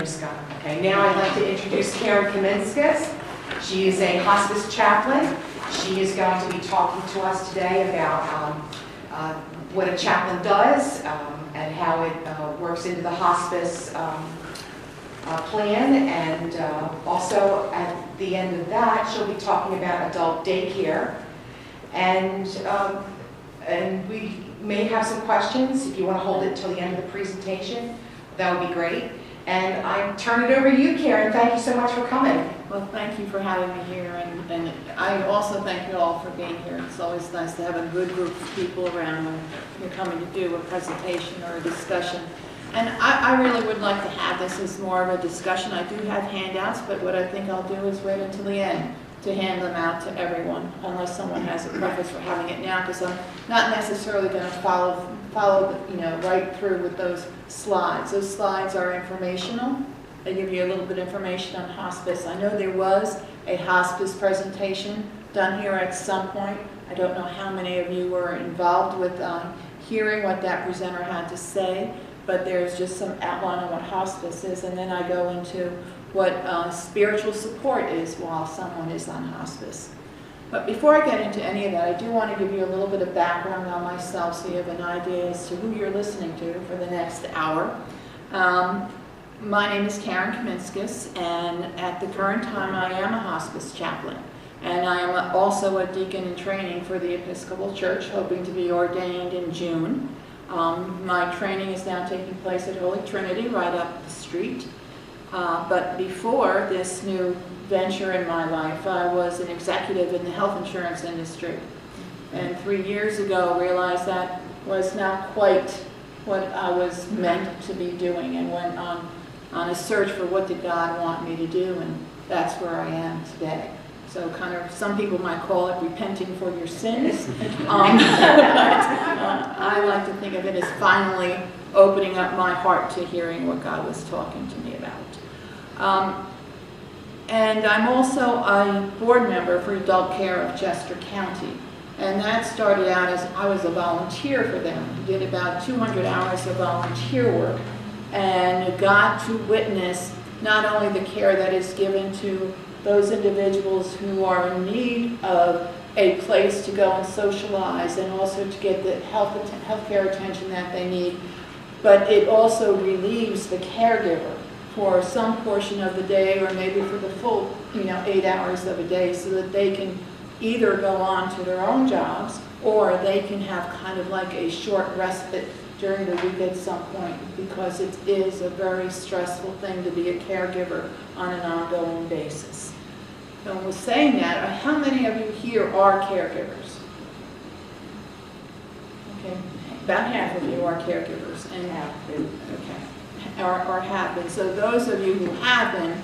Scott. Okay, now I'd like to introduce Karen Kaminskas. She is a hospice chaplain. She is going to be talking to us today about what a chaplain does and how it works into the hospice plan. And also at the end of that, she'll be talking about adult daycare. And we may have some questions. If you want to hold it until the end of the presentation, that would be great. And I turn it over to you, Karen. Thank you so much for coming. Well, thank you for having me here, and I also thank you all for being here. It's always nice to have a good group of people around when you're coming to do a presentation or a discussion. And I really would like to have this as more of a discussion. I do have handouts, but what I think I'll do is wait until the end to hand them out to everyone, unless someone has a preference for having it now, because I'm not necessarily going to follow right through with those slides. Those slides are informational. They give you a little bit of information on hospice. I know there was a hospice presentation done here at some point. I don't know how many of you were involved with hearing what that presenter had to say, but there's just some outline on what hospice is, and then I go into what spiritual support is while someone is on hospice. But before I get into any of that, I do want to give you a little bit of background on myself so you have an idea as to who you're listening to for the next hour. My name is Karen Kaminskas, and at the current time I am a hospice chaplain. And I am also a deacon in training for the Episcopal Church, hoping to be ordained in June. My training is now taking place at Holy Trinity right up the street. But before this new venture in my life, I was an executive in the health insurance industry. And 3 years ago, realized that was not quite what I was meant to be doing, and went on a search for what did God want me to do, and that's where I am today. So kind of, some people might call it repenting for your sins. I like to think of it as finally opening up my heart to hearing what God was talking to me about. And I'm also a board member for adult care of Chester County. And that started out as I was a volunteer for them. Did about 200 hours of volunteer work and got to witness not only the care that is given to those individuals who are in need of a place to go and socialize and also to get the healthcare attention that they need, but it also relieves the caregiver for some portion of the day, or maybe for the full 8 hours of a day, so that they can either go on to their own jobs, or they can have kind of like a short respite during the week at some point, because it is a very stressful thing to be a caregiver on an ongoing basis. So with saying that, how many of you here are caregivers? Okay, about half of you are caregivers, and have been. Okay. Or have been. So those of you who have been,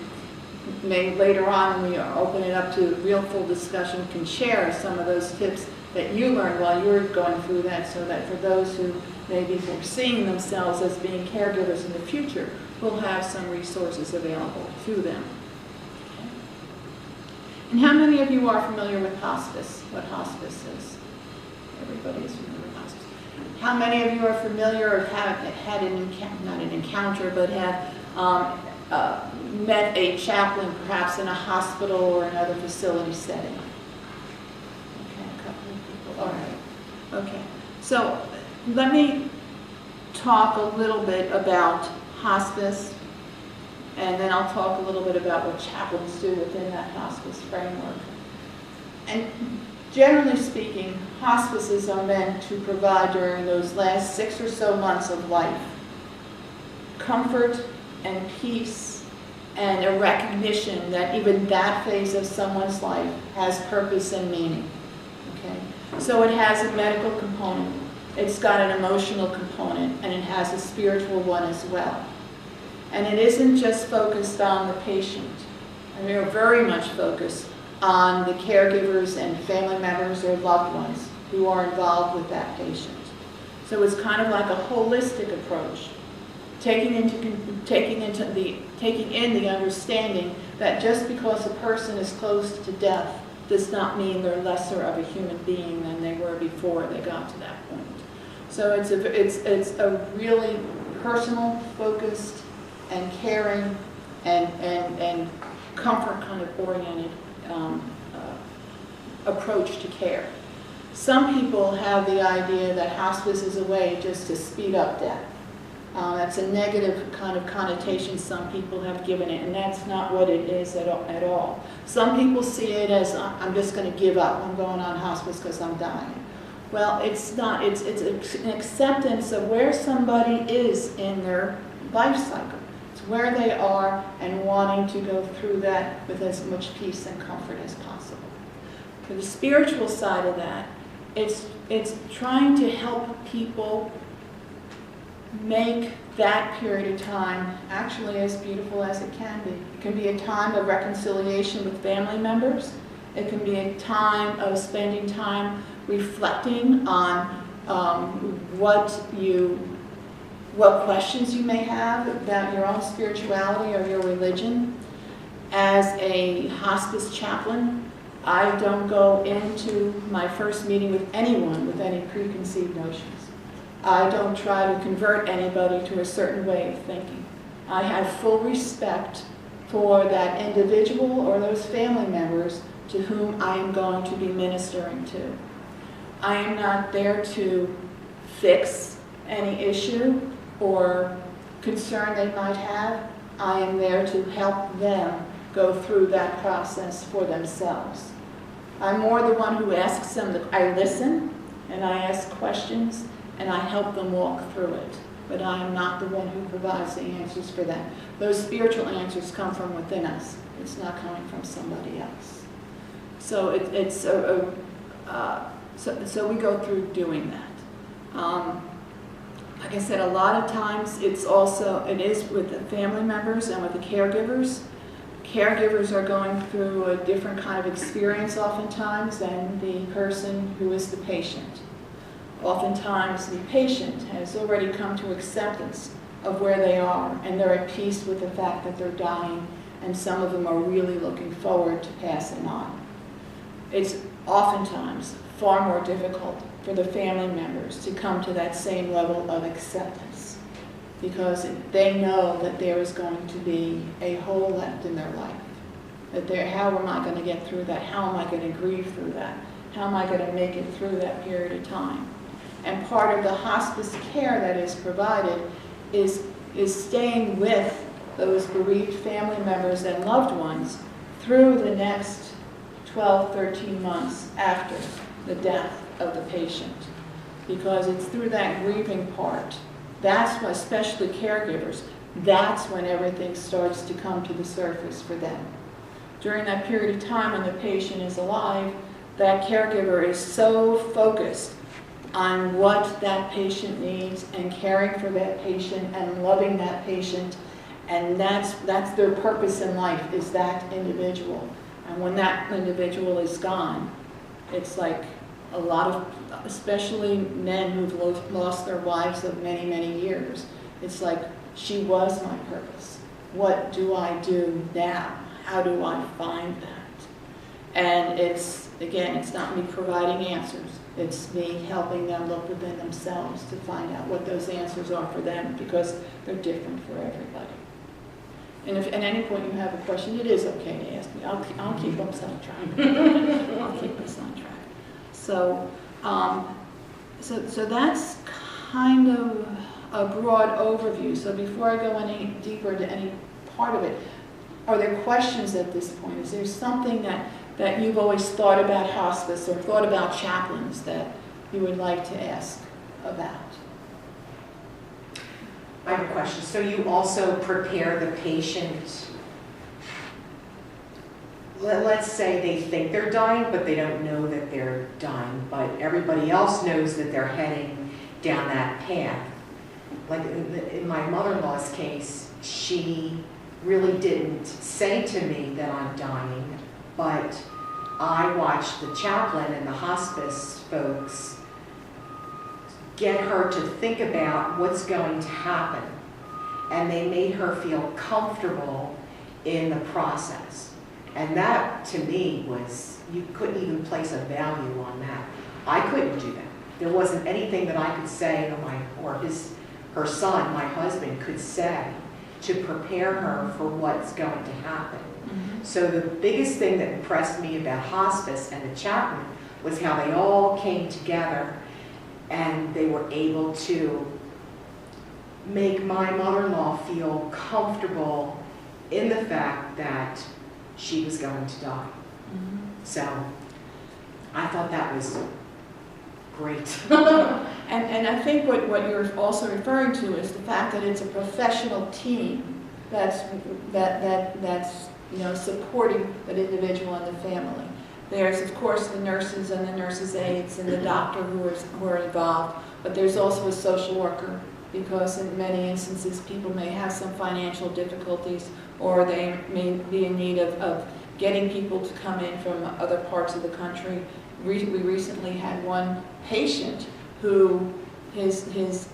may later on when we open it up to real full discussion, can share some of those tips that you learned while you were going through that, so that for those who may be foreseeing themselves as being caregivers in the future, will have some resources available to them. Okay. And how many of you are familiar with hospice, what hospice is? Everybody is familiar with hospice. How many of you are familiar or have had not an encounter, but have met a chaplain perhaps in a hospital or another facility setting? Okay, a couple of people. All right. Okay. So let me talk a little bit about hospice, and then I'll talk a little bit about what chaplains do within that hospice framework. And generally speaking, hospices are meant to provide during those last 6 or so months of life comfort and peace and a recognition that even that phase of someone's life has purpose and meaning. Okay? So it has a medical component, it's got an emotional component, and it has a spiritual one as well. And it isn't just focused on the patient. And we are very much focused on the caregivers and family members or loved ones who are involved with that patient. So it's kind of like a holistic approach, taking in the understanding that just because a person is close to death does not mean they're lesser of a human being than they were before they got to that point. So it's a really personal, focused and caring and comfort kind of oriented approach to care. Some people have the idea that hospice is a way just to speed up death. That's a negative kind of connotation some people have given it, and that's not what it is at all. Some people see it as, I'm just going to give up. I'm going on hospice because I'm dying. Well, it's not. It's an acceptance of where somebody is in their life cycle. It's where they are and wanting to go through that with as much peace and comfort as possible. For the spiritual side of that, it's trying to help people make that period of time actually as beautiful as it can be. It can be a time of reconciliation with family members. It can be a time of spending time reflecting on what questions you may have about your own spirituality or your religion. As a hospice chaplain, I don't go into my first meeting with anyone with any preconceived notions. I don't try to convert anybody to a certain way of thinking. I have full respect for that individual or those family members to whom I am going to be ministering to. I am not there to fix any issue or concern they might have. I am there to help them go through that process for themselves. I'm more the one who asks them, I listen and I ask questions and I help them walk through it. But I am not the one who provides the answers for them. Those spiritual answers come from within us. It's not coming from somebody else. So so we go through doing that. Like I said, a lot of times it is with the family members and with the caregivers. Caregivers are going through a different kind of experience oftentimes than the person who is the patient. Oftentimes the patient has already come to acceptance of where they are, and they're at peace with the fact that they're dying, and some of them are really looking forward to passing on. It's oftentimes far more difficult for the family members to come to that same level of acceptance, because they know that there is going to be a hole left in their life. How am I going to get through that? How am I going to grieve through that? How am I going to make it through that period of time? And part of the hospice care that is provided is staying with those bereaved family members and loved ones through the next 12, 13 months after the death of the patient. Because it's through that grieving part, that's why, especially caregivers, that's when everything starts to come to the surface for them. During that period of time when the patient is alive, that caregiver is so focused on what that patient needs and caring for that patient and loving that patient, and that's their purpose in life, is that individual. And when that individual is gone, it's like a lot of, especially men who've lost their wives of many, many years, it's like, she was my purpose. What do I do now? How do I find that? And it's not me providing answers. It's me helping them look within themselves to find out what those answers are for them, because they're different for everybody. And if at any point you have a question, it is okay to ask me. I'll keep us on track. I'll keep us on track. So, so that's kind of a broad overview. So before I go any deeper into any part of it, are there questions at this point? Is there something that you've always thought about hospice or thought about chaplains that you would like to ask about? I have a question. So you also prepare the patient, let's say they think they're dying, but they don't know that they're dying, but everybody else knows that they're heading down that path. Like in my mother-in-law's case, she really didn't say to me that I'm dying, but I watched the chaplain and the hospice folks get her to think about what's going to happen. And they made her feel comfortable in the process. And that, to me, was, you couldn't even place a value on that. I couldn't do that. There wasn't anything that I could say, or her son, my husband, could say to prepare her for what's going to happen. So the biggest thing that impressed me about hospice and the chaplain was how they all came together and they were able to make my mother-in-law feel comfortable in the fact that she was going to die. So I thought that was great. And I think what you're also referring to is the fact that it's a professional team that's supporting that individual and the family. There's of course the nurses and the nurses' aides and the doctor who are involved, but there's also a social worker, because in many instances people may have some financial difficulties, or they may be in need of getting people to come in from other parts of the country. We recently had one patient who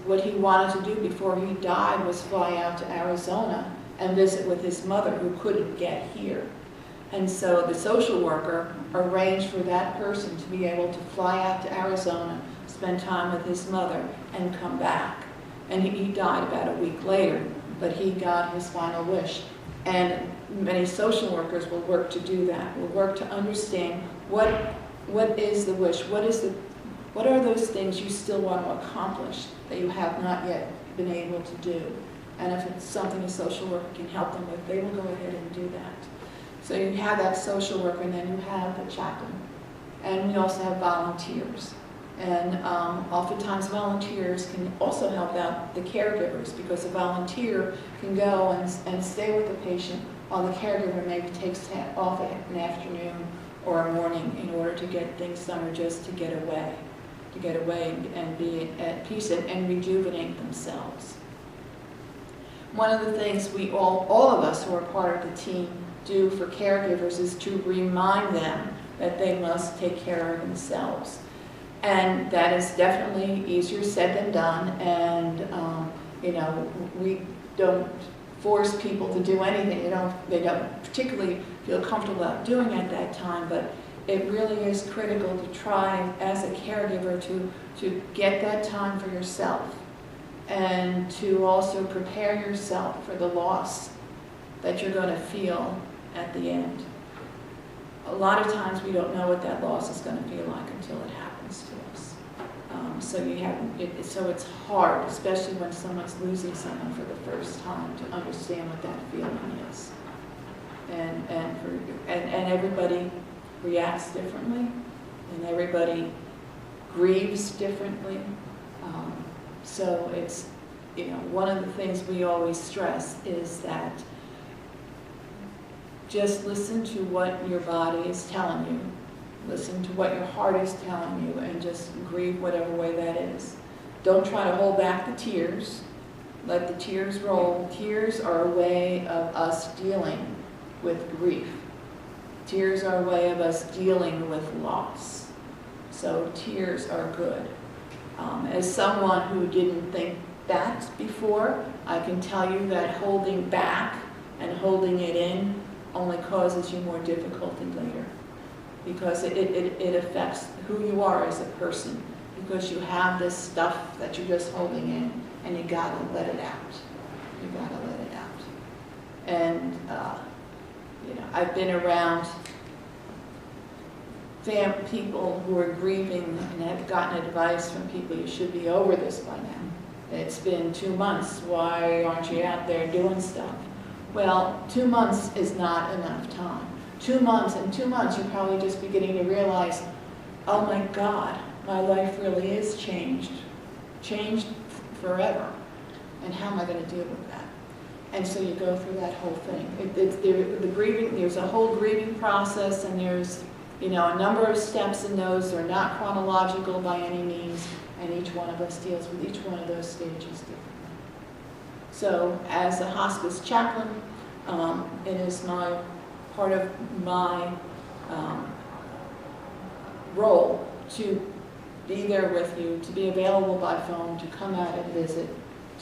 what he wanted to do before he died was fly out to Arizona and visit with his mother who couldn't get here. And so the social worker arranged for that person to be able to fly out to Arizona, spend time with his mother, and come back. And he died about a week later, but he got his final wish. And many social workers will work to do that, will work to understand what is the wish, what are those things you still want to accomplish that you have not yet been able to do. And if it's something a social worker can help them with, they will go ahead and do that. So you have that social worker, and then you have the chaplain. And we also have volunteers. And oftentimes volunteers can also help out the caregivers, because a volunteer can go and stay with the patient while the caregiver maybe takes off an afternoon or a morning in order to get things done, or just to get away and be at peace and rejuvenate themselves. One of the things we all of us who are part of the team do for caregivers is to remind them that they must take care of themselves. And that is definitely easier said than done, and we don't force people to do anything they don't particularly feel comfortable about doing at that time, but it really is critical to try as a caregiver to get that time for yourself, and to also prepare yourself for the loss that you're going to feel at the end. A lot of times we don't know what that loss is going to feel like until it happens to us. So it's hard, especially when someone's losing someone for the first time, to understand what that feeling is. And everybody reacts differently, and everybody grieves differently. So it's, one of the things we always stress is that just listen to what your body is telling you. Listen to what your heart is telling you, and just grieve whatever way that is. Don't try to hold back the tears. Let the tears roll. Tears are a way of us dealing with grief. Tears are a way of us dealing with loss. So tears are good. As someone who didn't think that before, I can tell you that holding back and holding it in only causes you more difficulty later, because it affects who you are as a person, because you have this stuff that you're just holding in, and you gotta let it out. You gotta let it out. And I've been around people who are grieving and have gotten advice from people, you should be over this by now. It's been 2 months, why aren't you out there doing stuff? Well, 2 months is not enough time. 2 months, in 2 months you're probably just beginning to realize, oh my God, my life really is changed forever. And how am I going to deal with that? And so you go through that whole thing. There's a whole grieving process, and there's a number of steps in those. They're not chronological by any means, and each one of us deals with each one of those stages differently. So as a hospice chaplain, it is part of my role to be there with you, to be available by phone, to come out and visit,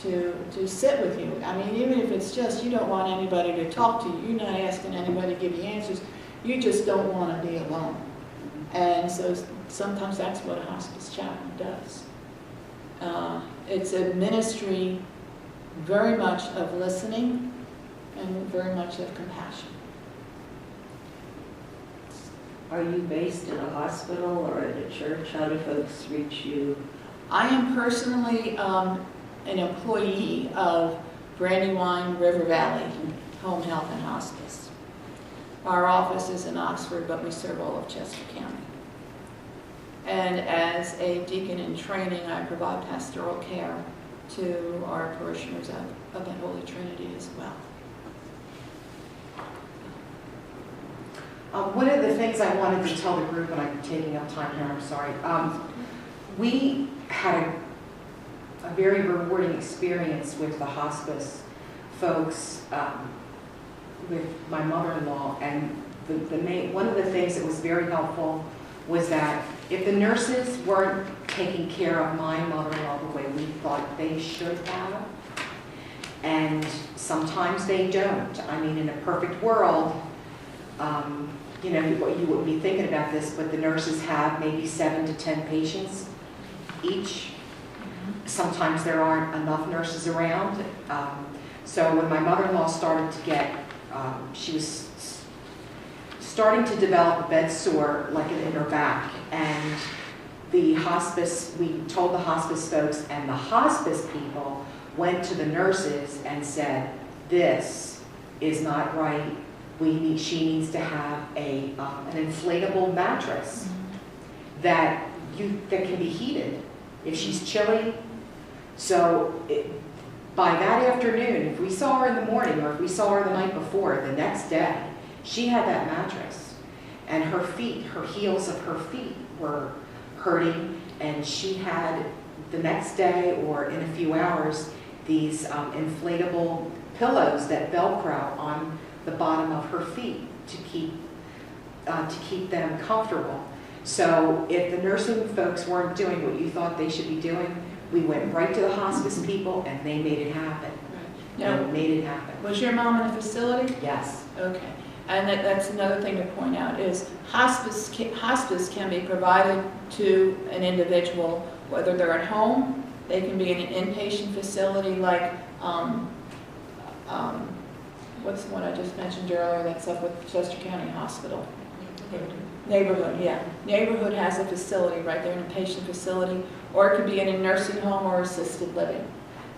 to sit with you. I mean, even if it's just you don't want anybody to talk to you, you're not asking anybody to give you answers, you just don't want to be alone. And so sometimes that's what a hospice chaplain does. It's a ministry very much of listening and very much of compassion. Are you based in a hospital or at a church? How do folks reach you? I am personally an employee of Brandywine River Valley Home Health and Hospice. Our office is in Oxford, but we serve all of Chester County. And as a deacon in training, I provide pastoral care to our parishioners of the Holy Trinity as well. One of the things I wanted to tell the group, and I'm taking up time here, I'm sorry. We had a very rewarding experience with the hospice folks, with my mother-in-law, and one of the things that was very helpful was that if the nurses weren't taking care of my mother-in-law the way we thought they should have, and sometimes they don't. I mean, in a perfect world, you know, you wouldn't be thinking about this, but the nurses have maybe 7 to 10 patients each. Sometimes there aren't enough nurses around. So when my mother-in-law started to get, she was starting to develop a bed sore like in her back, and the hospice, we told the hospice folks, and the hospice people went to the nurses and said, this is not right. She needs to have an inflatable mattress that can be heated if she's chilly. So by that afternoon, if we saw her in the morning or if we saw her the night before, the next day, she had that mattress. And her feet, her heels of her feet were hurting, and she had the next day or in a few hours these inflatable pillows that Velcro on the bottom of her feet to keep them comfortable. So if the nursing folks weren't doing what you thought they should be doing, we went right to the hospice people and they made it happen. Now, made it happen. Was your mom in a facility? Yes. Okay. And that's another thing to point out is hospice can be provided to an individual, whether they're at home, they can be in an inpatient facility like what's the one I just mentioned earlier that's up with Chester County Hospital? Neighborhood, yeah. Neighborhood has a facility right there, an inpatient facility, or it could be in a nursing home or assisted living.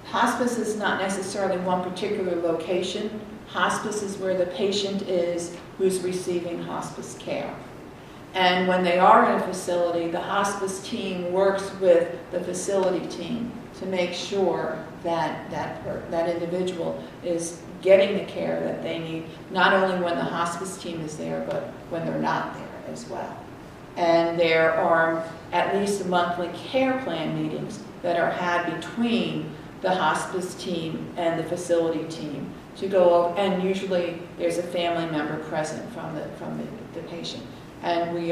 Hospice is not necessarily one particular location. Hospice is where the patient is who's receiving hospice care. And when they are in a facility, the hospice team works with the facility team to make sure that that individual is getting the care that they need, not only when the hospice team is there, but when they're not there as well. And there are at least monthly care plan meetings that are had between the hospice team and the facility team to go over, and usually there's a family member present from the patient. And we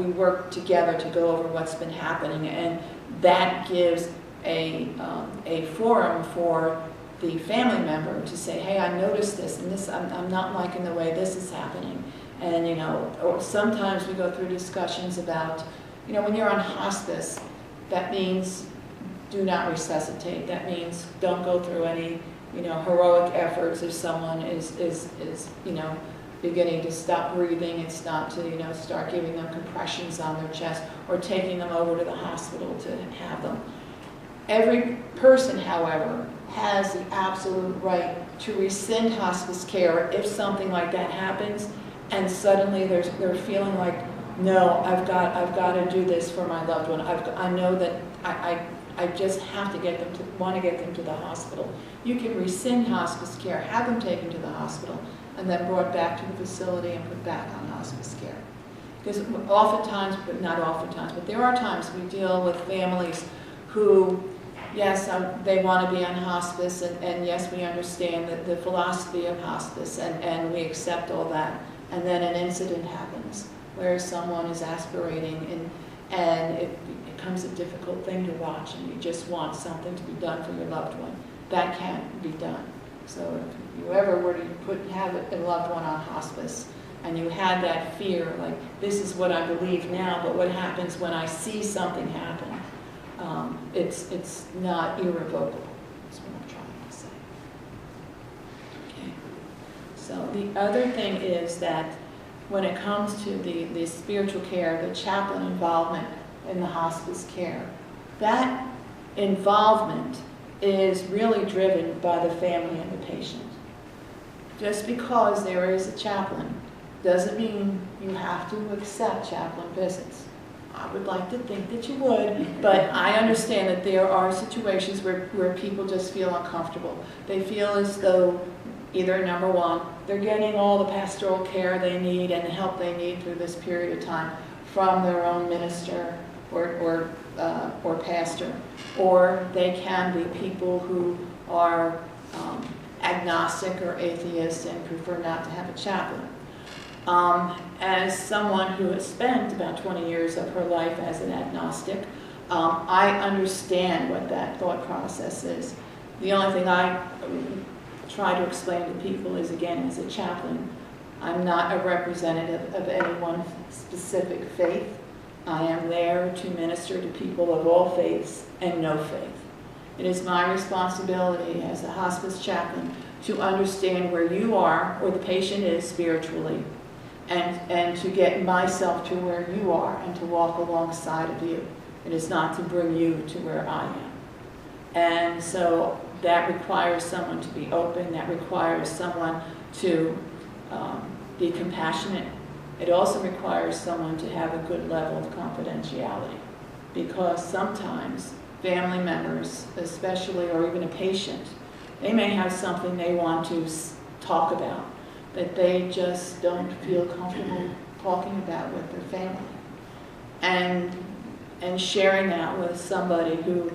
work together to go over what's been happening, and that gives a forum for the family member to say, hey, I noticed this, and this I'm not liking the way this is happening. And or sometimes we go through discussions about, when you're on hospice, that means do not resuscitate. That means don't go through any, heroic efforts if someone is beginning to stop breathing. It's not to, start giving them compressions on their chest or taking them over to the hospital to have them. Every person, however, has the absolute right to rescind hospice care if something like that happens, and suddenly they're feeling like, no, I've got to do this for my loved one. I know that I just have to want to get them to the hospital. You can rescind hospice care, have them taken to the hospital, and then brought back to the facility and put back on hospice care. Because oftentimes, but not oftentimes, but there are times we deal with families who, yes, they want to be on hospice, and yes, we understand the philosophy of hospice, and we accept all that. And then an incident happens where someone is aspirating, and it becomes a difficult thing to watch, and you just want something to be done for your loved one. That can't be done. So if you ever were to have a loved one on hospice, and you had that fear, like, this is what I believe now, but what happens when I see something happen? It's not irrevocable. is what I'm trying to say. Okay. So the other thing is that when it comes to the spiritual care, the chaplain involvement in the hospice care, that involvement is really driven by the family and the patient. Just because there is a chaplain doesn't mean you have to accept chaplain visits. I would like to think that you would, but I understand that there are situations where people just feel uncomfortable. They feel as though either, number one, they're getting all the pastoral care they need and the help they need through this period of time from their own minister or pastor, or they can be people who are agnostic or atheist and prefer not to have a chaplain. As someone who has spent about 20 years of her life as an agnostic, I understand what that thought process is. The only thing I try to explain to people is, again, as a chaplain, I'm not a representative of any one specific faith. I am there to minister to people of all faiths and no faith. It is my responsibility as a hospice chaplain to understand where you are, or the patient is spiritually, and to get myself to where you are and to walk alongside of you. It is not to bring you to where I am. And so that requires someone to be open, that requires someone to be compassionate. It also requires someone to have a good level of confidentiality, because sometimes family members, especially, or even a patient, they may have something they want to talk about that they just don't feel comfortable talking about with their family. And sharing that with somebody who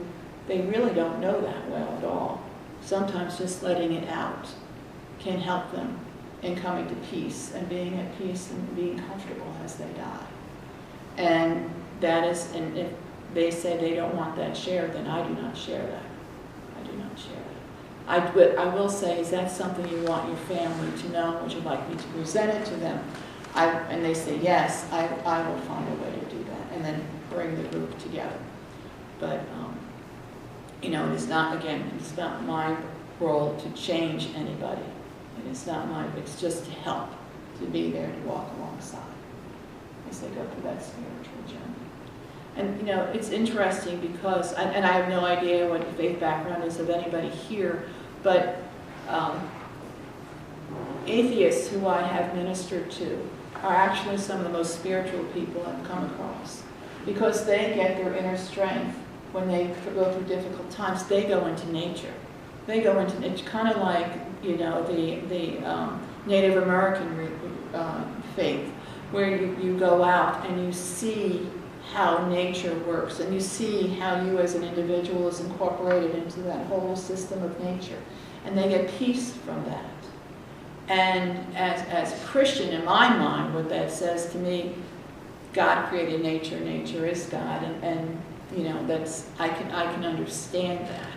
they really don't know that well at all. Sometimes just letting it out can help them in coming to peace and being at peace and being comfortable as they die. And that is, and if they say they don't want that shared, then I do not share that. I do not share that. I will say, is that something you want your family to know? Would you like me to present it to them? And they say yes, I will find a way to do that, and then bring the group together. But you know, it is not, again, it's not my role to change anybody. It is not my, it's just to help, to be there to walk alongside as they go through that spiritual journey. And you know, it's interesting because, and I have no idea what the faith background is of anybody here, but atheists who I have ministered to are actually some of the most spiritual people I've come across, because they get their inner strength when they go through difficult times. They go into nature. They go into, it's kind of like, you know, the Native American faith, where you go out and you see how nature works, and you see how you as an individual is incorporated into that whole system of nature, and they get peace from that. And as a Christian, in my mind, what that says to me, God created nature, nature is God, and you know, that's, I can understand that.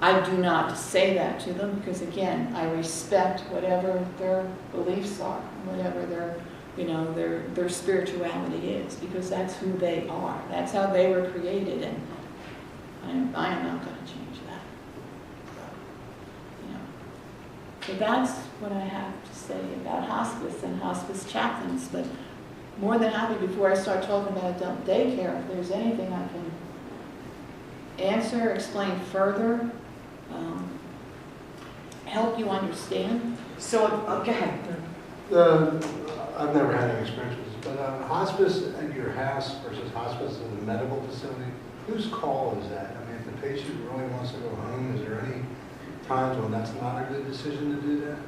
I do not say that to them because, again, I respect whatever their beliefs are, whatever their, you know, their spirituality is, because that's who they are. That's how they were created, and I am not going to change that. So, you know, so that's what I have to say about hospice and hospice chaplains. But more than happy, before I start talking about adult daycare, if there's anything I can answer, explain further, help you understand. So, go ahead. I've never had any experience with this, but hospice at your house versus hospice in a medical facility, whose call is that? I mean, if the patient really wants to go home, is there any times when that's not a good decision to do that?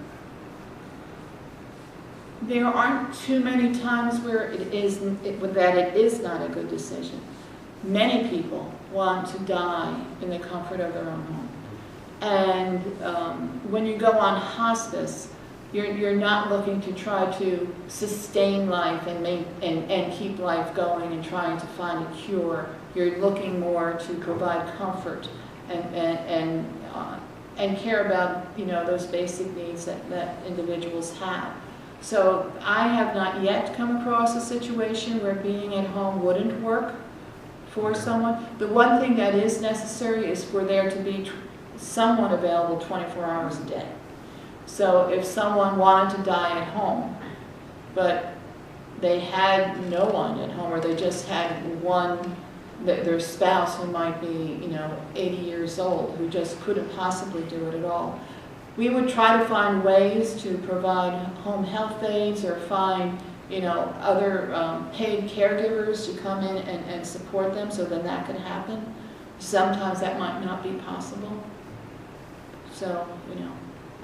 There aren't too many times where it is not a good decision. Many people want to die in the comfort of their own home. And when you go on hospice, you're not looking to try to sustain life and keep life going and trying to find a cure. You're looking more to provide comfort and care about, you know, those basic needs that individuals have. So I have not yet come across a situation where being at home wouldn't work for someone. The one thing that is necessary is for there to be somewhat available 24 hours a day. So if someone wanted to die at home, but they had no one at home, or they just had one, their spouse who might be, 80 years old, who just couldn't possibly do it at all, we would try to find ways to provide home health aides or find, other paid caregivers to come in and support them so then that can happen. Sometimes that might not be possible. So,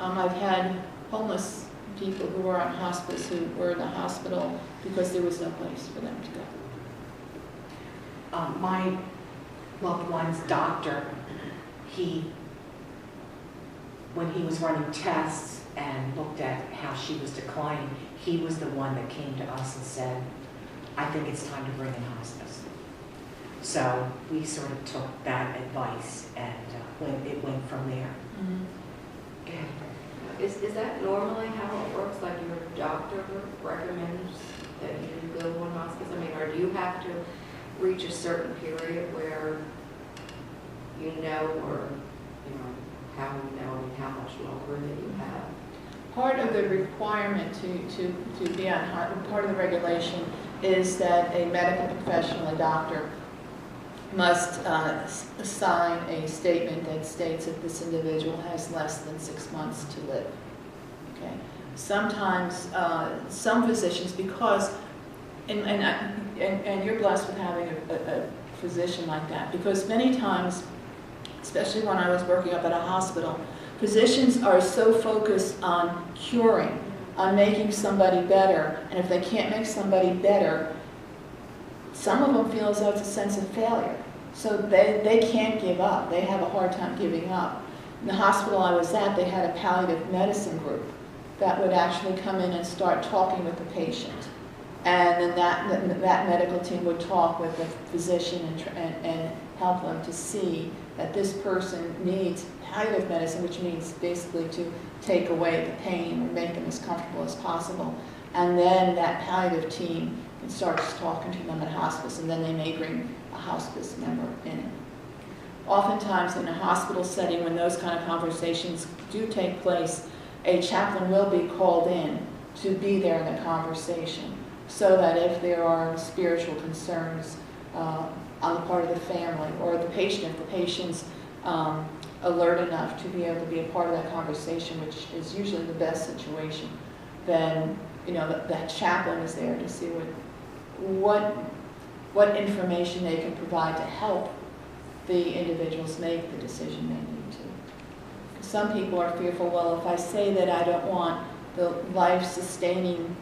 I've had homeless people who were on hospice who were in the hospital because there was no place for them to go. My loved one's doctor, when he was running tests and looked at how she was declining, he was the one that came to us and said, I think it's time to bring in hospice. So we sort of took that advice and it went from there. Mm-hmm. Go ahead. Is that normally how it works, like your doctor recommends that you go on hospice? I mean, or do you have to reach a certain period where how much longer that you have? Part of the requirement to be on, part of the regulation is that a medical professional, a doctor, must sign a statement that states that this individual has less than 6 months to live. Okay. Sometimes some physicians, because and you're blessed with having a physician like that, because many times, especially when I was working up at a hospital, physicians are so focused on curing, on making somebody better, and if they can't make somebody better, some of them feel as though it's a sense of failure. So they can't give up. They have a hard time giving up. In the hospital I was at, they had a palliative medicine group that would actually come in and start talking with the patient. And then that medical team would talk with the physician and help them to see that this person needs palliative medicine, which means basically to take away the pain or make them as comfortable as possible. And then that palliative team starts talking to them at hospice, and then they may bring a hospice member in. Oftentimes in a hospital setting, when those kind of conversations do take place, a chaplain will be called in to be there in the conversation, so that if there are spiritual concerns on the part of the family or the patient, if the patient's alert enough to be able to be a part of that conversation, which is usually the best situation, then that chaplain is there to see what information they can provide to help the individuals make the decision they need to. Some people are fearful, well, if I say that I don't want the life-sustaining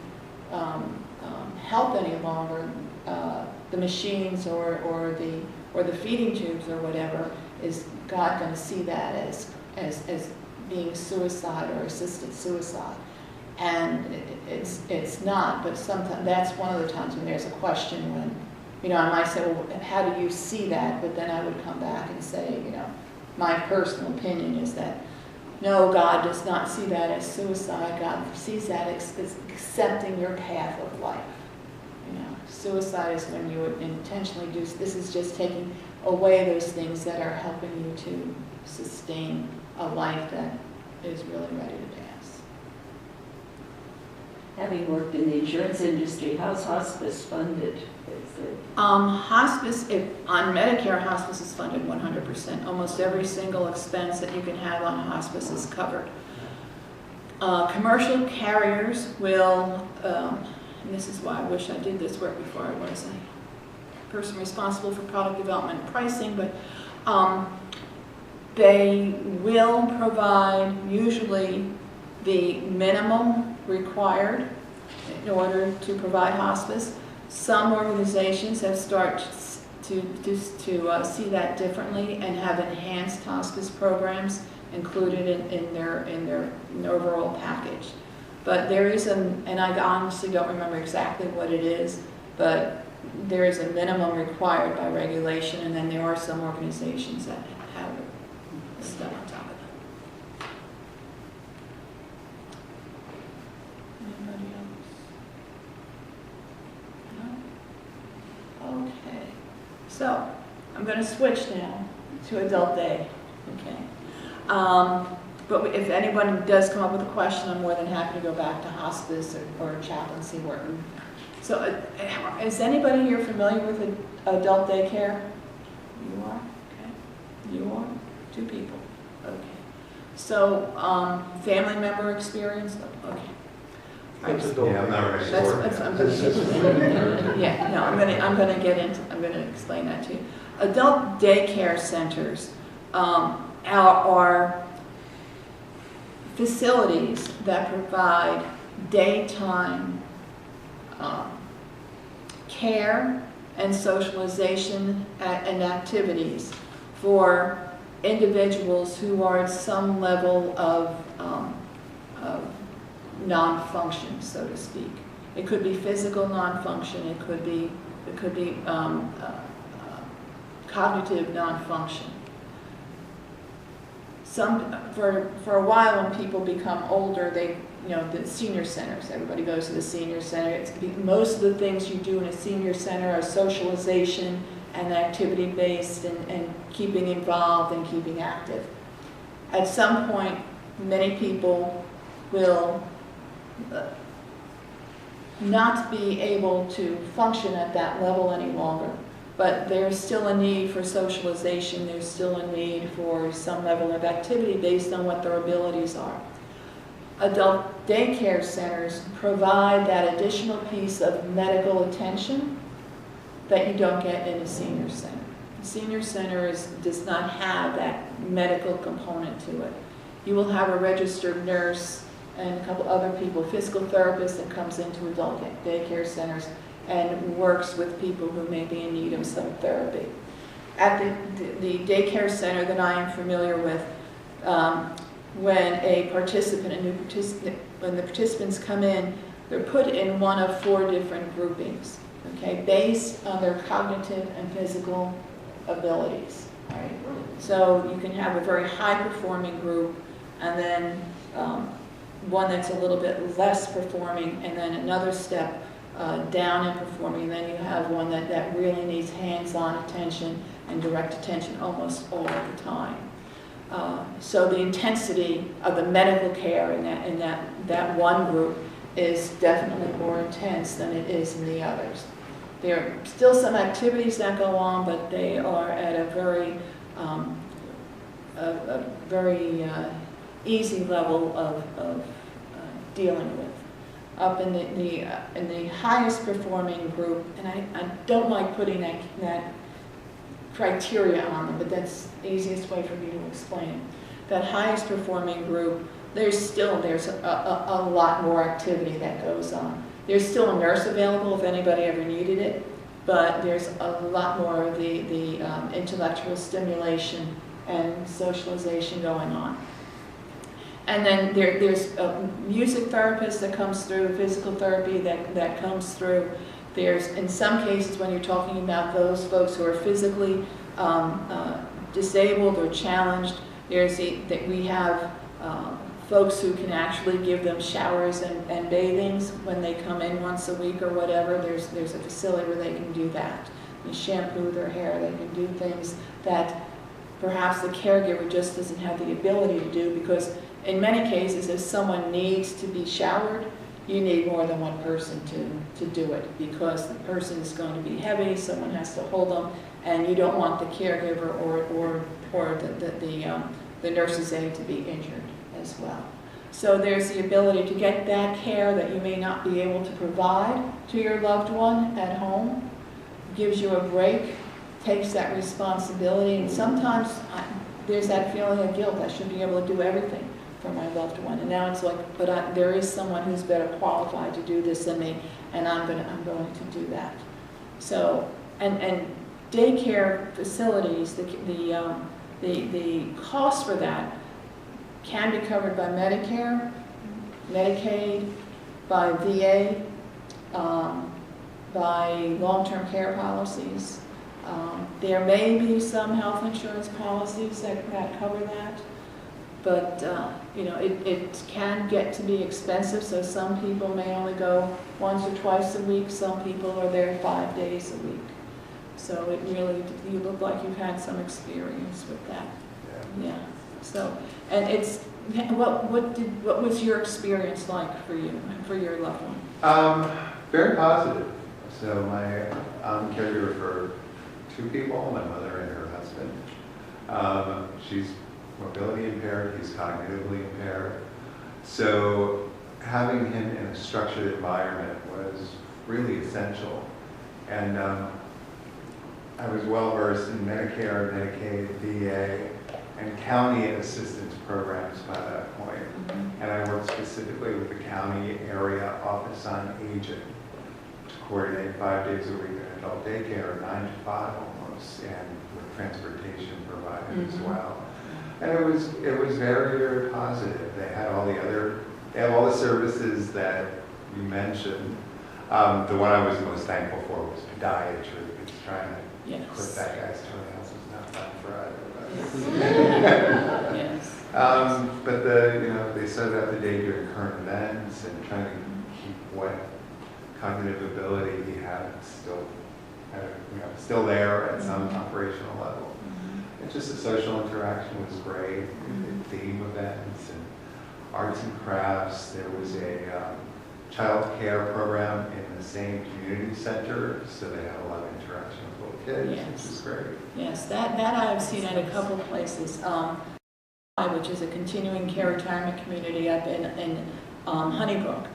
help any longer, the machines or the feeding tubes or whatever, is God going to see that as being suicide or assisted suicide? And it's not, but sometimes that's one of the times when there's a question when, I might say, well, how do you see that? But then I would come back and say, my personal opinion is that, no, God does not see that as suicide. God sees that as accepting your path of life. Suicide is when you would intentionally do, this is just taking away those things that are helping you to sustain a life that is really ready to pass. Having worked in the insurance industry, how's hospice funded? Hospice, on Medicare, hospice is funded 100%. Almost every single expense that you can have on hospice is covered. Commercial carriers will, and this is why I wish I did this work before I was a person responsible for product development and pricing, but they will provide usually the minimum required in order to provide hospice. Some organizations have started to see that differently and have enhanced hospice programs included in their overall package. But there is and I honestly don't remember exactly what it is, but there is a minimum required by regulation, and then there are some organizations that have stuff on top of that. Anybody else? No? Okay. So I'm going to switch now to adult day. Okay. But if anyone does come up with a question, I'm more than happy to go back to hospice or chaplaincy work. So is anybody here familiar with adult daycare? You are? Okay. You are? 2 people. Okay. So family member experience? Okay. That's adult. Yeah, I'm not really That's, sure. I'm going to get into. Yeah, no, I'm going to explain that to you. Adult daycare centers are facilities that provide daytime care and socialization and activities for individuals who are at some level of non-function, so to speak. It could be physical non-function. It could be cognitive non-function. For a while, when people become older, the senior centers. Everybody goes to the senior center. Most of the things you do in a senior center are socialization and activity-based and keeping involved and keeping active. At some point, many people will not be able to function at that level any longer. But there's still a need for socialization. There's still a need for some level of activity based on what their abilities are. Adult daycare centers provide that additional piece of medical attention that you don't get in a senior center. The senior center does not have that medical component to it. You will have a registered nurse and a couple other people, physical therapists that comes into adult daycare centers and works with people who may be in need of some therapy. At the daycare center that I am familiar with, when when the participants come in, they're put in one of 4 different groupings, okay, based on their cognitive and physical abilities, right? So you can have a very high-performing group, and then one that's a little bit less performing, and then another step down in performing, and then you have one that really needs hands-on attention and direct attention almost all the time. So the intensity of the medical care in that one group is definitely more intense than it is in the others. There are still some activities that go on, but they are at a very easy level of dealing with. Up in the highest performing group, and I don't like putting that criteria on them, but that's the easiest way for me to explain it. That highest performing group, there's a lot more activity that goes on. There's still a nurse available if anybody ever needed it, but there's a lot more of the intellectual stimulation and socialization going on. And then there's a music therapist that comes through, physical therapy that comes through. There's, in some cases, when you're talking about those folks who are physically disabled or challenged, we have folks who can actually give them showers and bathings when they come in once a week or whatever. There's a facility where they can do that. They shampoo their hair, they can do things that perhaps the caregiver just doesn't have the ability to do, because in many cases, if someone needs to be showered, you need more than one person to do it, because the person is going to be heavy, someone has to hold them, and you don't want the caregiver or the nurse's aide to be injured as well. So there's the ability to get that care that you may not be able to provide to your loved one at home, gives you a break, takes that responsibility, and sometimes there's that feeling of guilt. I should be able to do everything for my loved one, and now it's like, but there is someone who's better qualified to do this than me, and I'm going to do that. So, and daycare facilities, the cost for that can be covered by Medicare, Medicaid, by VA, by long-term care policies. There may be some health insurance policies that cover that. But, it can get to be expensive, so some people may only go once or twice a week. Some people are there 5 days a week. So you look like you've had some experience with that. Yeah. Yeah. So, and it's, what was your experience like for you and for your loved one? Very positive. So I'm caregiver for 2 people, my mother and her husband. She's mobility impaired, he's cognitively impaired. So having him in a structured environment was really essential. And I was well versed in Medicare, Medicaid, VA, and county assistance programs by that point. And I worked specifically with the county area office on aging to coordinate 5 days a week in adult daycare, 9 to 5 almost, and with transportation provided as well. And it was very, very positive. They had all the services that you mentioned. The one I was most thankful for was podiatry, because trying to quit that guy's toenails was not fun for either. Yes. But they started out the day doing current events and trying to keep what cognitive ability he had still there at some operational level. And just the social interaction was great. Theme events and arts and crafts. There was a child care program in the same community center, so they had a lot of interaction with little kids, which is great. Yes, that I've seen at a couple of places, which is a continuing care retirement community up in Honeybrook.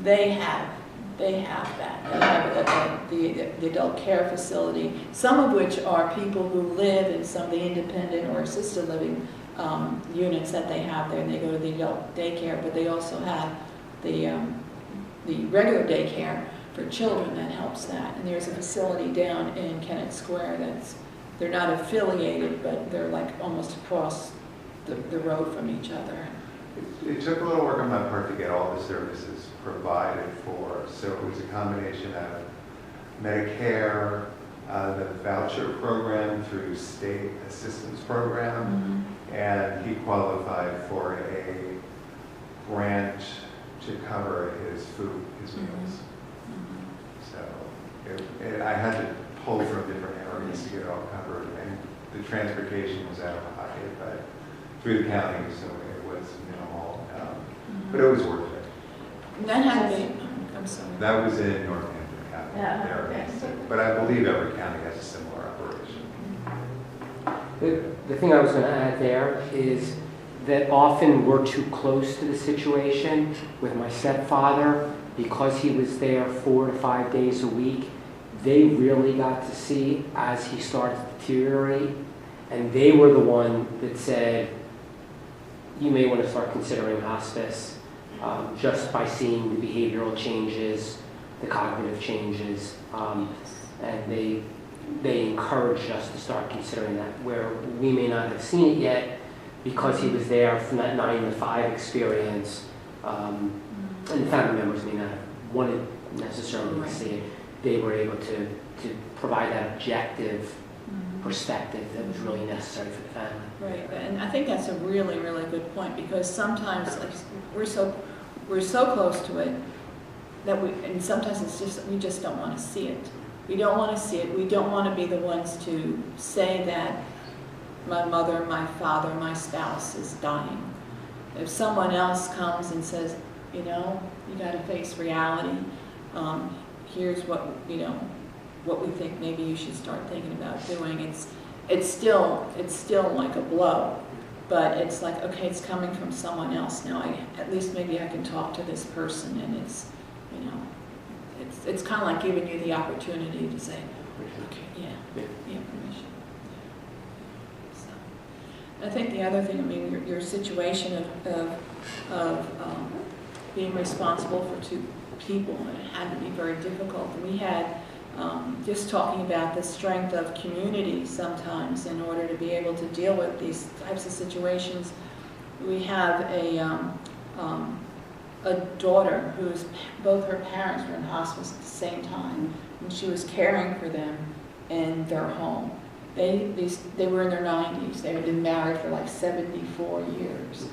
They have that. They have the adult care facility, some of which are people who live in some of the independent or assisted living units that they have there, and they go to the adult daycare, but they also have the regular daycare for children that helps that. And there's a facility down in Kennett Square they're not affiliated, but they're like almost across the road from each other. It took a little work on my part to get all the services provided for. So it was a combination of Medicare, the voucher program through state assistance program, and he qualified for a grant to cover his food, his meals. So I had to pull from different areas to get it all covered, and the transportation was out of pocket, but through the county, so it was minimal, but it was worth it. And that had to be, I'm sorry. That was in Northampton County. Yeah, okay. But I believe every county has a similar operation. The thing I was going to add there is that often we're too close to the situation with my stepfather. Because he was there 4 to 5 days a week, they really got to see as he started to deteriorate, and they were the one that said, you may want to start considering hospice, just by seeing the behavioral changes, the cognitive changes, and they encouraged us to start considering that, where we may not have seen it yet because he was there from that 9 to 5 experience, and the family members may not have wanted necessarily to see it. They were able to provide that objective perspective that was really necessary for the family. Right, and I think that's a really, really good point, because sometimes we're so close to it that and sometimes it's just we just don't want to see it. We don't want to see it. We don't want to be the ones to say that my mother, my father, my spouse is dying. If someone else comes and says, you got to face reality. Here's what we think maybe you should start thinking about doing. It's still like a blow, but it's like, okay, it's coming from someone else now. At least maybe I can talk to this person, and it's kind of like giving you the opportunity to say, okay, yeah, permission. So, I think the other thing, your situation of being responsible for 2 people, it had to be very difficult. And we had, just talking about the strength of community sometimes in order to be able to deal with these types of situations. We have a daughter whose both her parents were in hospice at the same time, and she was caring for them in their home. They were in their 90s. They had been married for like 74 years.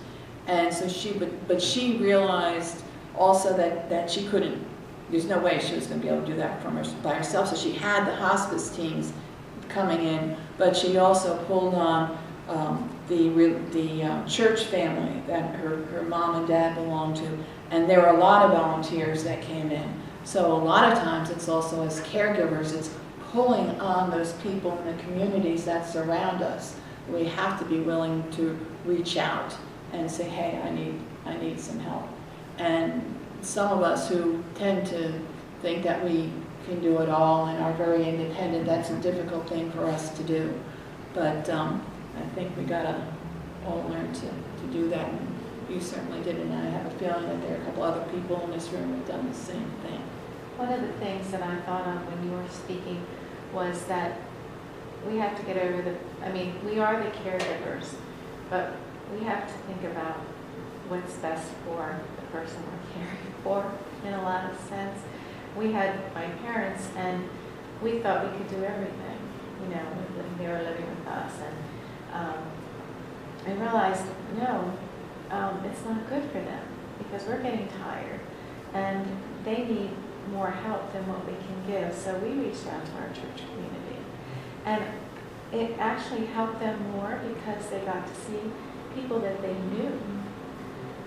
And so she realized also that she couldn't, there's no way she was going to be able to do that by herself. So she had the hospice teams coming in, but she also pulled on the church family that her mom and dad belonged to, and there were a lot of volunteers that came in. So a lot of times it's also as caregivers, it's pulling on those people in the communities that surround us. We have to be willing to reach out and say, hey, I need some help. And some of us who tend to think that we can do it all and are very independent, that's a difficult thing for us to do. But I think we gotta all learn to do that. And you certainly did, and I have a feeling that there are a couple other people in this room who've done the same thing. One of the things that I thought of when you were speaking was that we have to get over we are the caregivers, but we have to think about what's best for the person we're caring for in a lot of sense. We had my parents, and we thought we could do everything, when they were living with us. And I realized, no, it's not good for them because we're getting tired, and they need more help than what we can give. So we reached out to our church community, and it actually helped them more because they got to see people that they knew.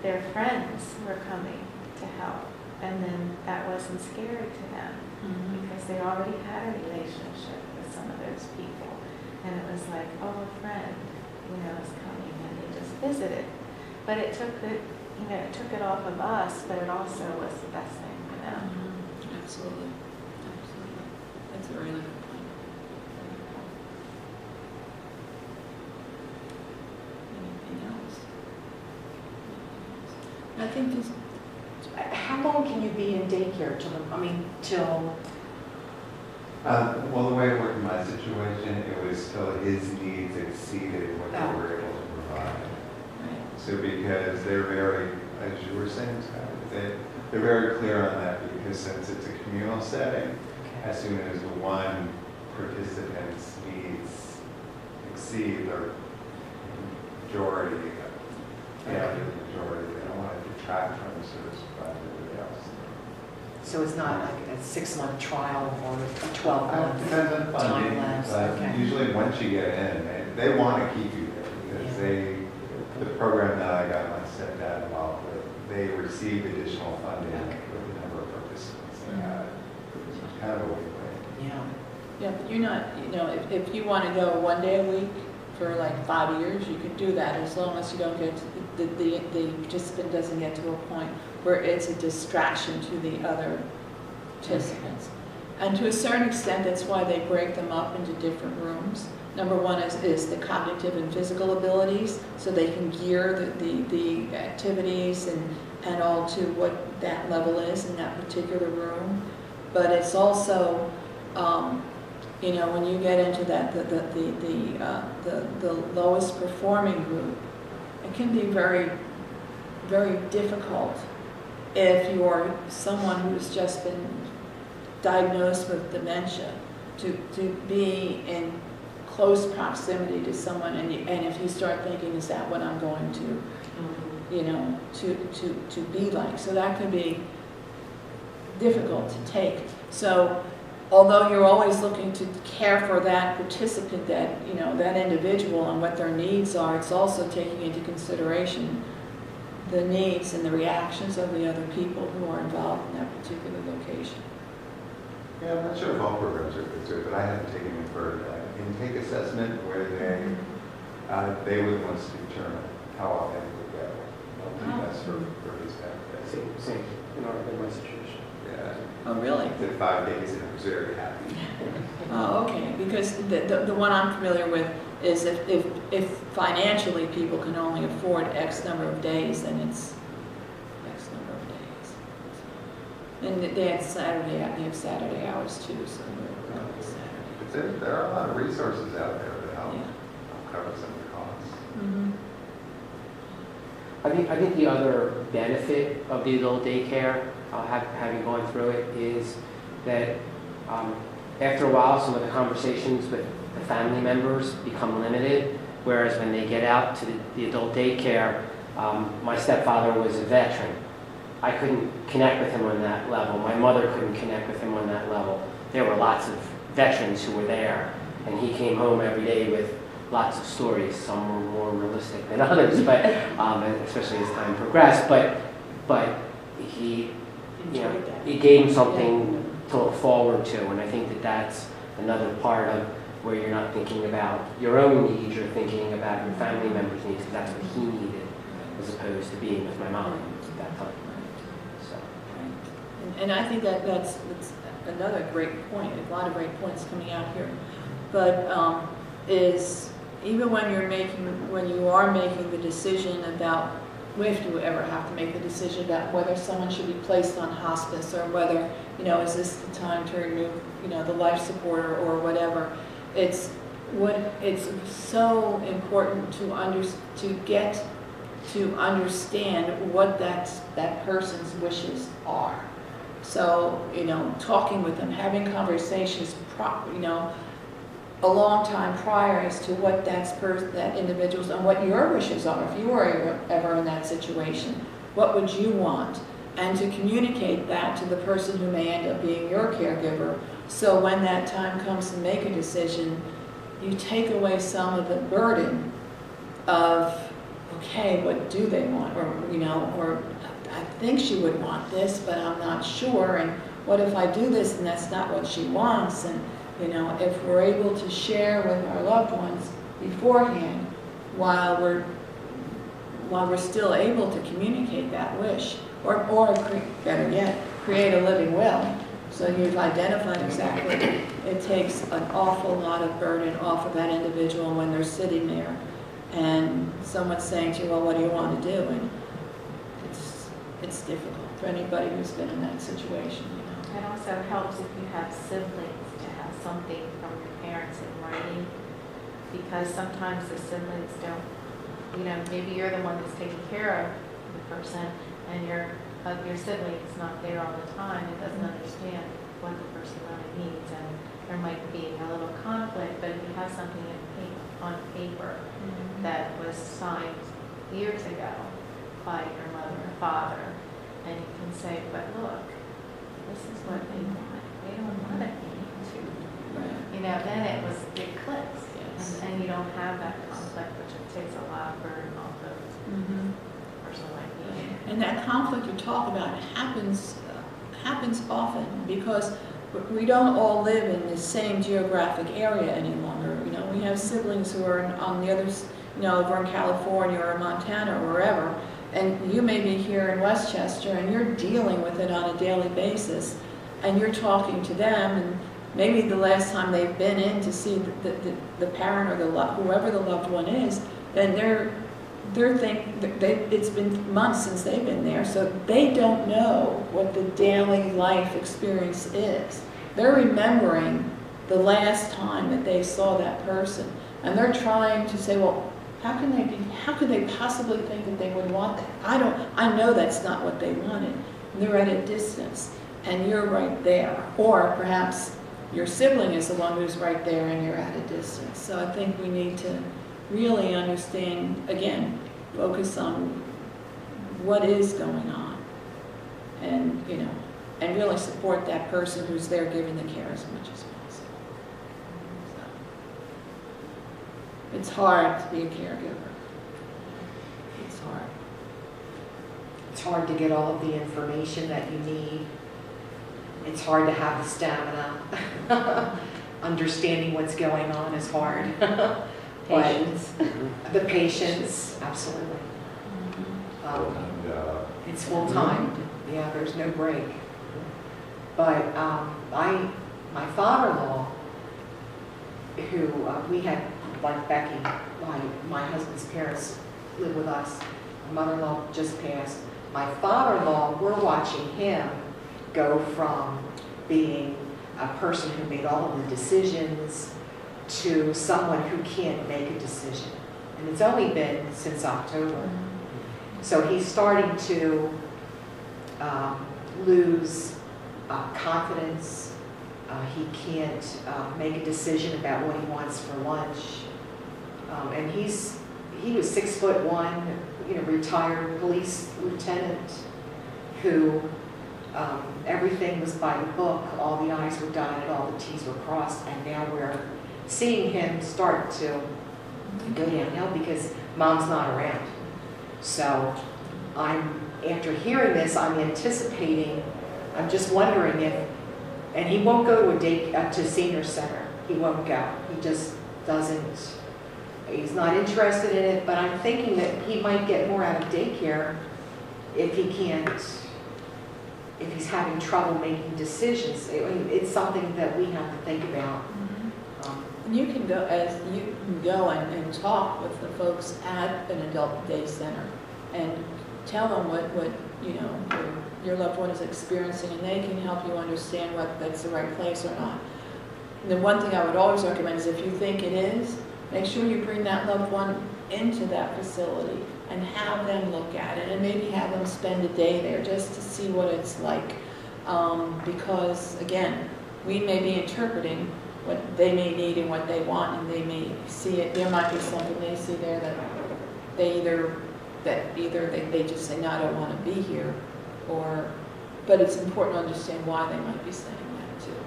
Their friends were coming to help, and then that wasn't scary to them because they already had a relationship with some of those people, and it was like, oh, a friend, is coming, and they just visited. But it took it off of us, but it also was the best thing for them. Absolutely. That's a really good point. Anything else? I think this. How long can you be in daycare till? Well, the way it worked in my situation, it was till his needs exceeded what they were able to provide. Right. So because they're very, as you were saying, Scott, they're very clear on that because since it's a communal setting, as soon as one participant's needs exceed the majority, they don't want to detract from the service provided to everybody else. So it's not like a 6-month trial or a 12-month? Depends on funding, lapse, but okay. usually once you get in, they want to keep you there because the program that I got my stepdad involved with, they received additional funding with the number of participants they had. It's kind of a win-win. Yeah. Yeah, but you're not, if you want to go 1 day a week for like 5 years, you can do that as long as you don't get to, the participant doesn't get to a point where it's a distraction to the other participants. And to a certain extent, that's why they break them up into different rooms. Number one is the cognitive and physical abilities, so they can gear the activities and all to what that level is in that particular room. But it's also, when you get into that, the lowest performing group, it can be very, very difficult if you're someone who's just been diagnosed with dementia to be in close proximity to someone, and if you start thinking, is that what I'm going to, to be like? So that could be difficult to take. So although you're always looking to care for that participant, that that individual and what their needs are, it's also taking into consideration the needs and the reactions of the other people who are involved in that particular location. Yeah, I'm not sure if all programs are good, but I haven't taken it for intake assessment where they were the ones to determine how often it would go. I think that's for his benefit. Same, in my situation. Yeah. Oh, really? I did 5 days and I was very happy. Oh, okay, because the one I'm familiar with is if financially people can only afford X number of days, then it's X number of days. And they have Saturday hours too, so we're on Saturday. There are a lot of resources out there that help Yeah. cover some of the costs. Mm-hmm. I think the other benefit of the adult daycare, having gone through it, is that after a while, some of the conversations with the family members become limited, whereas when they get out to the adult daycare, my stepfather was a veteran. I couldn't connect with him on that level. My mother couldn't connect with him on that level. There were lots of veterans who were there, and he came home every day with lots of stories. Some were more realistic than others, but especially as time progressed. But he, you know, it gave him something to look forward to, and I think that that's another part of where you're not thinking about your own needs, you're thinking about your family members' needs, because that's what he needed, as opposed to being with my mom at that time. So. And I think that's another great point, a lot of great points coming out here. But is even when you are making the decision about, if you ever have to make the decision about whether someone should be placed on hospice, or whether, you know, is this the time to remove, you know, the life support or whatever, it's so important to get to understand what that person's wishes are. So, you know, talking with them, having conversations, you know, a long time prior as to what that individual's and what your wishes are. If you were ever in that situation, what would you want? And to communicate that to the person who may end up being your caregiver, so when that time comes to make a decision, you take away some of the burden of, okay, what do they want? Or, you know, or I think she would want this, but I'm not sure. And what if I do this and that's not what she wants? And, you know, if we're able to share with our loved ones beforehand, while we're still able to communicate that wish, or better yet, create a living will. So you've identified exactly, it takes an awful lot of burden off of that individual when they're sitting there and someone's saying to you, well, what do you want to do? And it's difficult for anybody who's been in that situation, you know. It also helps if you have siblings to have something from your parents in writing, because sometimes the siblings don't, you know, maybe you're the one that's taking care of the person, and your sibling is not there all the time and doesn't understand what the person really needs, and there might be a little conflict. But if you have something on paper that was signed years ago by your mother or father, and you can say, but look, this is what they want. They don't want it to. You know, then it clicks. Yes. And you don't have that conflict, which it takes a lot of burden off of a person like me. And that conflict you talk about happens often, because we don't all live in the same geographic area any longer. You know, we have siblings who are on the other, you know, over in California or Montana or wherever, and you may be here in Westchester and you're dealing with it on a daily basis, and you're talking to them, and maybe the last time they've been in to see the parent or whoever the loved one is, then it's been months since they've been there, so they don't know what the daily life experience is. They're remembering the last time that they saw that person, and they're trying to say, well, how could they possibly think that they would want that? I know that's not what they wanted. And they're at a distance, and you're right there. Or perhaps your sibling is the one who's right there and you're at a distance. So I think we need to really understand, again, focus on what is going on, and, you know, and really support that person who's there giving the care as much as possible. So, it's hard to be a caregiver. It's hard. It's hard to get all of the information that you need. It's hard to have the stamina. Understanding what's going on is hard. Patience. The patience, absolutely. It's full time. Yeah, there's no break. But my father-in-law, who we had, like Becky, my husband's parents live with us. My mother-in-law just passed. My father-in-law, we're watching him go from being a person who made all of the decisions to someone who can't make a decision. And it's only been since October. So he's starting to lose confidence. He can't make a decision about what he wants for lunch. And he was 6'1", you know, retired police lieutenant who everything was by the book. All the I's were dotted, all the T's were crossed, and now we're seeing him start to and go downhill because mom's not around. So after hearing this, I'm anticipating, I'm just wondering if, and he won't go to senior center. He won't go. He just doesn't, he's not interested in it, but I'm thinking that he might get more out of daycare if he can't, if he's having trouble making decisions. I mean, it's something that we have to think about. And you can go, and talk with the folks at an adult day center and tell them what you know, your loved one is experiencing, and they can help you understand whether that's the right place or not. And the one thing I would always recommend is if you think it is, make sure you bring that loved one into that facility and have them look at it, and maybe have them spend a day there just to see what it's like. Because again, we may be interpreting what they may need and what they want, and they may see it, there might be something they see there that they they just say, no, I don't want to be here, but it's important to understand why they might be saying that too.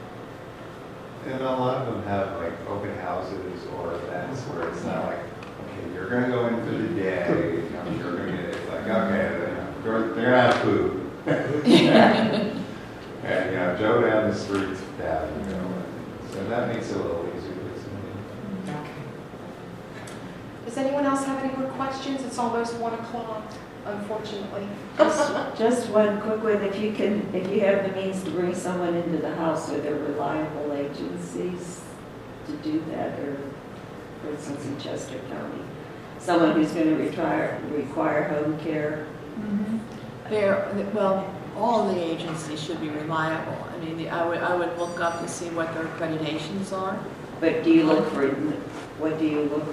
And a lot of them have like open houses or events where it's not like, okay, you're going to go in for the day, you know, you're going to get, it's like, okay, they're going to have food. And, you know, Joe down the street's bad, you know, so that makes it a little easier. Okay. Does anyone else have any more questions? It's almost 1 o'clock, unfortunately. Just one quick one, if you have the means to bring someone into the house, are there reliable agencies to do that, or for instance in Chester County? Someone who's going to require home care? Well, all the agencies should be reliable. I mean, I would look up to see what their accreditations are. But do you look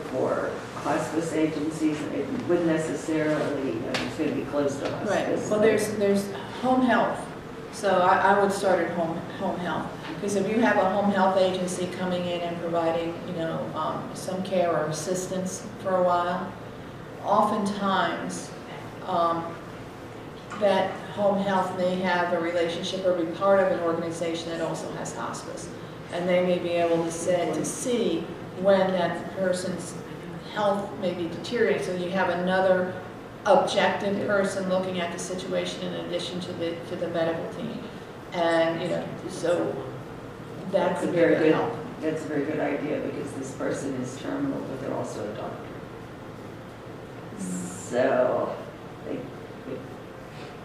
for hospice agencies? It wouldn't necessarily, it's going to be close to hospice. Right. Well, there's home health. So I would start at home health, because if you have a home health agency coming in and providing, you know, some care or assistance for a while, oftentimes that home health may have a relationship or be part of an organization that also has hospice, and they may be able to see when that person's health may be deteriorating, so you have another objective person looking at the situation in addition to the medical team. And you know, so that's a very good help. That's a very good idea, because this person is terminal, but they're also a doctor. So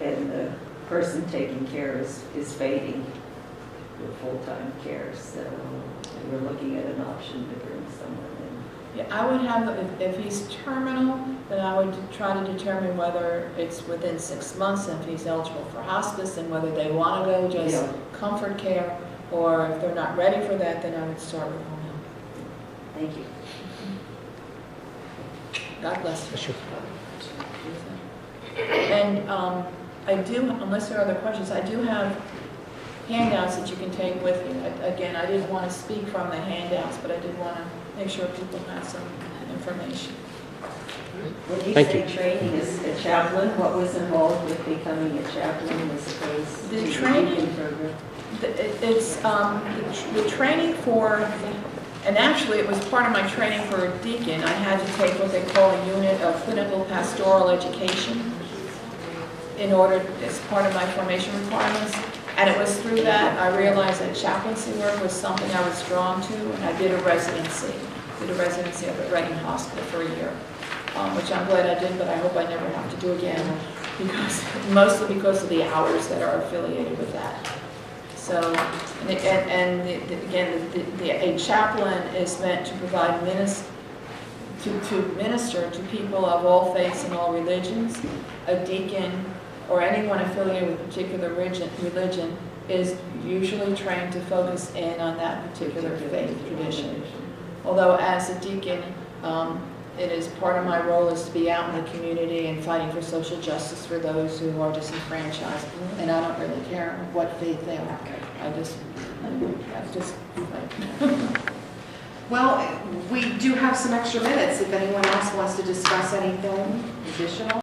and the person taking care is fading with full-time care, so we're looking at an option to bring someone in. Yeah, I would have, if he's terminal, then I would try to determine whether it's within 6 months, and if he's eligible for hospice, and whether they want to go just comfort care, or if they're not ready for that, then I would start with home health. Thank you. God bless you. And I do, unless there are other questions, I do have handouts that you can take with you. Again, I didn't want to speak from the handouts, but I did want to make sure people have some information. When you say training as a chaplain, what was involved with becoming a chaplain as opposed to the training program? It's the training for, and actually it was part of my training for a deacon. I had to take what they call a unit of clinical pastoral education in order, as part of my formation requirements. And it was through that I realized that chaplaincy work was something I was drawn to, and I did a residency. Up at Reading Hospital for a year, which I'm glad I did, but I hope I never have to do again, mostly because of the hours that are affiliated with that. So, a chaplain is meant to provide to minister to people of all faiths and all religions. A deacon or anyone affiliated with a particular religion is usually trained to focus in on that particular faith tradition. Although as a deacon, it is part of my role is to be out in the community and fighting for social justice for those who are disenfranchised. And I don't really care what faith they are. I just Well, we do have some extra minutes if anyone else wants to discuss anything additional.